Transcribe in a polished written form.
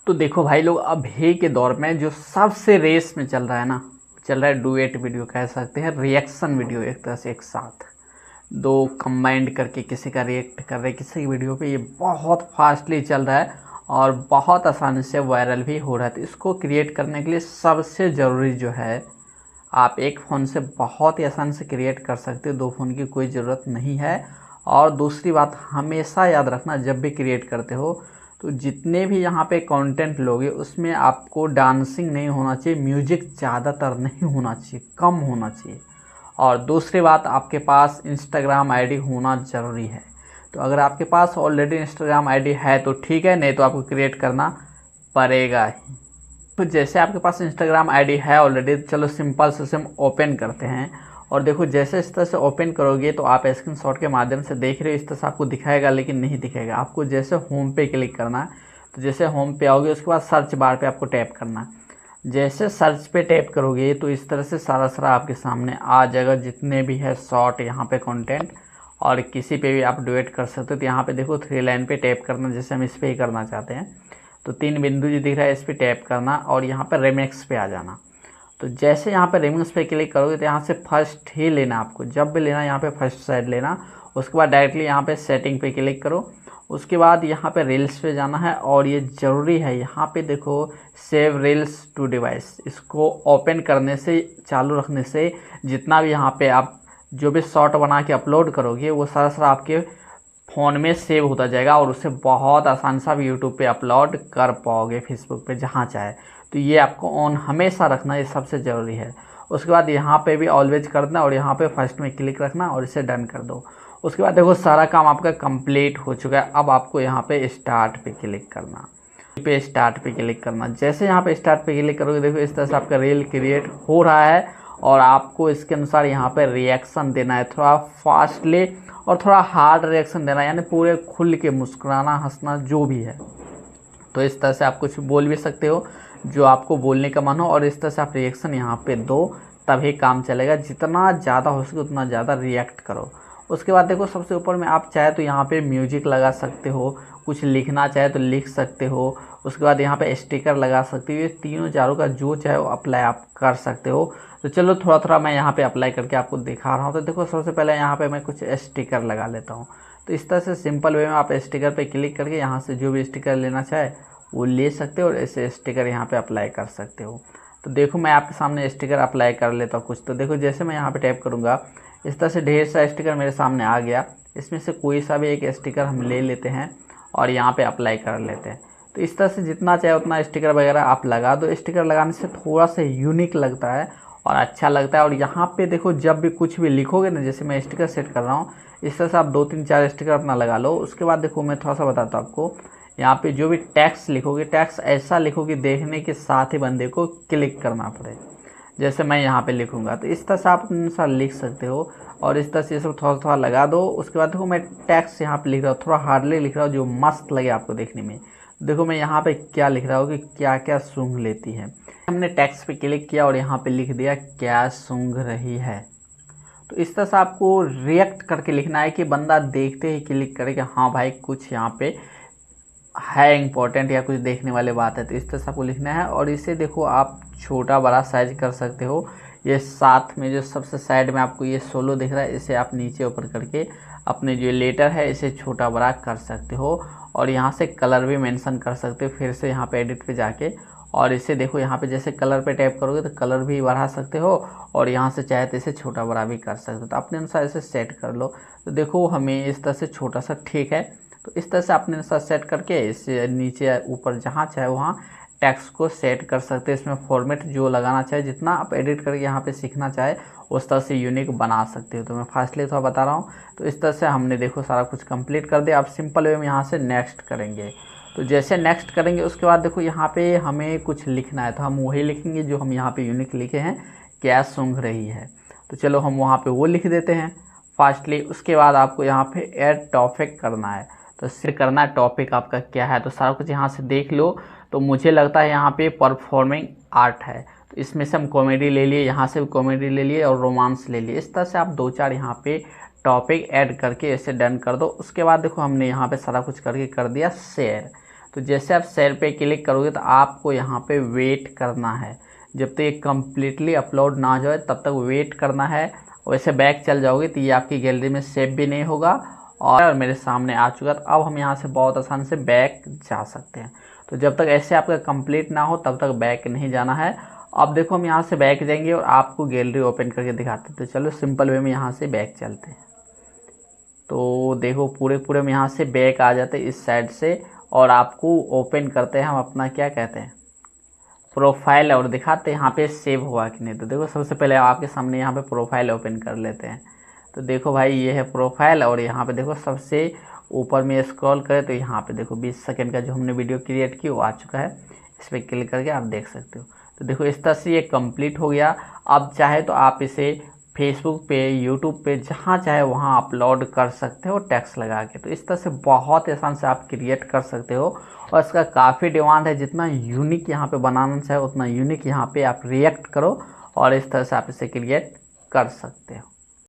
तो देखो भाई लोग, अभी के दौर में जो सबसे रेस में चल रहा है ना, चल रहा है डुएट वीडियो, कह सकते हैं रिएक्शन वीडियो। एक तरह से एक साथ दो कंबाइंड करके किसी का रिएक्ट कर रहे किसी की वीडियो पे, ये बहुत फास्टली चल रहा है और बहुत आसानी से वायरल भी हो रहा है। तो इसको क्रिएट करने के लिए सबसे ज़रूरी जो है, आप एक फ़ोन से बहुत ही आसानी से क्रिएट कर सकते हो, दो फ़ोन की कोई ज़रूरत नहीं है। और दूसरी बात हमेशा याद रखना, जब भी क्रिएट करते हो तो जितने भी यहाँ पे कंटेंट लोगे उसमें आपको डांसिंग नहीं होना चाहिए, म्यूजिक ज़्यादातर नहीं होना चाहिए, कम होना चाहिए। और दूसरी बात, आपके पास इंस्टाग्राम आईडी होना ज़रूरी है। तो अगर आपके पास ऑलरेडी इंस्टाग्राम आईडी है तो ठीक है, नहीं तो आपको क्रिएट करना पड़ेगा ही। तो जैसे आपके पास इंस्टाग्राम आईडी है ऑलरेडी, चलो सिंपल से हम ओपन करते हैं। और देखो जैसे इस तरह से ओपन करोगे तो आप स्क्रीनशॉट के माध्यम से देख रहे हो, इस तरह से आपको दिखाएगा, लेकिन नहीं दिखाएगा। आपको जैसे होम पे क्लिक करना है, तो जैसे होम पे आओगे उसके बाद सर्च बार पे आपको टैप करना है। जैसे सर्च पे टैप करोगे तो इस तरह से सारा आपके सामने आ जाएगा, जितने भी है शॉर्ट यहाँ पे कंटेंट, और किसी पे भी आप डुएट कर सकते हो। तो यहाँ पे देखो 3 लाइन पे टैप करना, जैसे हम इस पर ही करना चाहते हैं। तो 3 बिंदु जो दिख रहा है इस पर टैप करना और यहाँ पर रिमिक्स पे आ जाना। तो जैसे यहाँ पे रिमिक्स पे क्लिक करोगे तो यहाँ से फर्स्ट ही लेना, आपको जब भी लेना यहाँ पे फर्स्ट साइड लेना। उसके बाद डायरेक्टली यहाँ पे सेटिंग पे क्लिक करो। उसके बाद यहाँ पे रील्स पे जाना है, और ये ज़रूरी है, यहाँ पे देखो सेव रील्स टू डिवाइस, इसको ओपन करने से, चालू रखने से जितना भी यहाँ पे आप जो भी शॉर्ट बना के अपलोड करोगे वो सारा आपके फ़ोन में सेव होता जाएगा, और उससे बहुत आसान से आप यूट्यूब पे अपलोड कर पाओगे, फेसबुक पे, जहाँ चाहे। तो ये आपको ऑन हमेशा रखना, ये सबसे ज़रूरी है। उसके बाद यहाँ पे भी ऑलवेज कर देना, और यहाँ पे फर्स्ट में क्लिक रखना और इसे डन कर दो। उसके बाद देखो सारा काम आपका कंप्लीट हो चुका है। अब आपको यहाँ पे स्टार्ट पे क्लिक करना, स्टार्ट पे क्लिक करना। जैसे यहाँ पे स्टार्ट पे क्लिक करोगे देखो इस तरह से आपका रील क्रिएट हो रहा है, और आपको इसके अनुसार यहाँ पे रिएक्शन देना है, थोड़ा फास्टली और थोड़ा हार्ड रिएक्शन देना है, यानी पूरे खुल के मुस्कुराना, हंसना, जो भी है। तो इस तरह से आप कुछ बोल भी सकते हो जो आपको बोलने का मन हो, और इस तरह से आप रिएक्शन यहाँ पे दो, तभी काम चलेगा। जितना ज़्यादा हो सके उतना ज़्यादा रिएक्ट करो। उसके बाद देखो सबसे ऊपर में आप चाहे तो यहाँ पे म्यूजिक लगा सकते हो, कुछ लिखना चाहे तो लिख सकते हो। उसके बाद यहाँ पे स्टिकर लगा सकते हो। ये तीनों चारों का जो चाहे वो अप्लाई आप कर सकते हो। तो चलो थोड़ा मैं यहाँ पे अप्लाई करके आपको दिखा रहा हूँ। तो देखो सबसे पहले यहाँ पे मैं कुछ स्टिकर लगा लेता हूँ। तो इस तरह से सिंपल वे में आप स्टिकर पे क्लिक करके यहाँ से जो भी स्टिकर लेना चाहे वो ले सकते हो, और ऐसे स्टिकर यहाँ पे अप्लाई कर सकते हो। तो देखो मैं आपके सामने स्टिकर अप्लाई कर लेता हूँ कुछ। तो देखो जैसे मैं यहाँ पे टैप करूँगा, इस तरह से ढेर सारा स्टिकर मेरे सामने आ गया। इसमें से कोई सा भी एक स्टिकर हम ले लेते हैं और यहाँ पे अप्लाई कर लेते हैं। तो इस तरह से जितना चाहे उतना स्टिकर वगैरह आप लगा दो। स्टिकर लगाने से थोड़ा सा यूनिक लगता है और अच्छा लगता है। और यहाँ पे देखो जब भी कुछ भी लिखोगे ना, जैसे मैं स्टिकर सेट कर रहा हूँ, इस तरह से आप 2-3-4 स्टिकर अपना लगा लो। उसके बाद देखो मैं थोड़ा सा बताता हूँ आपको, यहाँ पे जो भी टेक्स्ट लिखोगे, टेक्स्ट ऐसा लिखोगे देखने के साथ ही बंदे को क्लिक करना पड़े। जैसे मैं यहाँ पे लिखूँगा तो इस तरह से आप अनुसार लिख सकते हो, और इस तरह से ये सब थोड़ा लगा दो। उसके बाद देखो मैं टेक्स्ट यहाँ पे लिख रहा हूँ, थोड़ा हार्डली लिख रहा हूँ जो मस्त लगे आपको देखने में। देखो मैं यहाँ पे क्या लिख रहा हूँ कि क्या क्या सूंघ लेती है। हमने टेक्स्ट पे क्लिक किया और यहाँ पे लिख दिया क्या सूंघ रही है। तो इस तरह से आपको रिएक्ट करके लिखना है कि बंदा देखते ही क्लिक करे कि हाँ भाई कुछ यहाँ पे है इम्पोर्टेंट या कुछ देखने वाली बात है। तो इस तरह से आपको लिखना है, और इसे देखो आप छोटा बड़ा साइज कर सकते हो। ये साथ में जो सबसे साइड में आपको ये सोलो दिख रहा है, इसे आप नीचे ऊपर करके अपने जो लेटर है इसे छोटा बड़ा कर सकते हो। और यहाँ से कलर भी मेंशन कर सकते हो, फिर से यहाँ पे एडिट पे जाके, और इसे देखो यहाँ पे जैसे कलर पे टैप करोगे तो कलर भी बढ़ा सकते हो, और यहाँ से चाहे तो इसे छोटा बड़ा भी कर सकते हो। तो अपने अनुसार इसे सेट कर लो। तो देखो हमें इस तरह से छोटा सा ठीक है। तो इस तरह से अपने अनुसार सेट करके इसे नीचे ऊपर जहाँ चाहे वहाँ टेक्स्ट को सेट कर सकते हैं। इसमें फॉर्मेट जो लगाना चाहे, जितना आप एडिट करके यहाँ पे सीखना चाहे उस तरह से यूनिक बना सकते हो। तो मैं फास्टली थोड़ा बता रहा हूँ। तो इस तरह से हमने देखो सारा कुछ कंप्लीट कर दिया। अब सिंपल वे में यहाँ से नेक्स्ट करेंगे। तो जैसे नेक्स्ट करेंगे उसके बाद देखो यहाँ पे हमें कुछ लिखना है, तो हम वही लिखेंगे जो हम यहाँ पे यूनिक लिखे हैं, क्या सूंघ रही है। तो चलो हम वहाँ पे वो लिख देते हैं फास्टली। उसके बाद आपको यहाँ पे ऐड टॉपिक करना है। तो सिर करना है टॉपिक आपका क्या है। तो सारा कुछ यहाँ से देख लो। तो मुझे लगता है यहाँ पे परफॉर्मिंग आर्ट है, तो इसमें से हम कॉमेडी ले लिए, यहाँ से भी कॉमेडी ले लिए और रोमांस ले लिए। इस तरह से आप 2-4 यहाँ पे टॉपिक ऐड करके इसे डन कर दो। उसके बाद देखो हमने यहाँ पे सारा कुछ करके कर दिया शेयर। तो जैसे आप शेयर पे क्लिक करोगे तो आपको यहाँ पे वेट करना है, जब तक ये कम्प्लीटली अपलोड ना हो जाए तब तक वेट करना है। वैसे बैक चल जाओगे तो ये आपकी गैलरी में सेव भी नहीं होगा और मेरे सामने आ चुका। तो अब हम यहाँ से बहुत आसान से बैक जा सकते हैं। तो जब तक ऐसे आपका कंप्लीट ना हो तब तक बैक नहीं जाना है। अब देखो हम यहाँ से बैक जाएंगे और आपको गैलरी ओपन करके दिखाते हैं। तो चलो सिंपल वे में यहाँ से बैक चलते हैं। तो देखो पूरे हम यहाँ से बैक आ जाते हैं इस साइड से और आपको ओपन करते हैं हम अपना क्या कहते हैं प्रोफाइल और दिखाते हैं यहाँ पे सेव हुआ कि नहीं। तो देखो सबसे पहले आपके सामने यहाँ पे प्रोफाइल ओपन कर लेते हैं। तो देखो भाई ये है प्रोफाइल और यहाँ पे देखो सबसे ऊपर में स्क्रॉल करें तो यहाँ पे देखो 20 सेकंड का जो हमने वीडियो क्रिएट की वो आ चुका है। इस पर क्लिक करके आप देख सकते हो। तो देखो इस तरह से ये कंप्लीट हो गया। अब चाहे तो आप इसे फेसबुक पे, यूट्यूब पे, जहाँ चाहे वहाँ अपलोड कर सकते हो टैक्स लगा के। तो इस तरह से बहुत आसान से आप क्रिएट कर सकते हो और इसका काफ़ी डिमांड है। जितना यूनिक यहाँ पे बनाना चाहे उतना यूनिक यहाँ पे आप रिएक्ट करो और इस तरह से आप इसे क्रिएट कर सकते हो।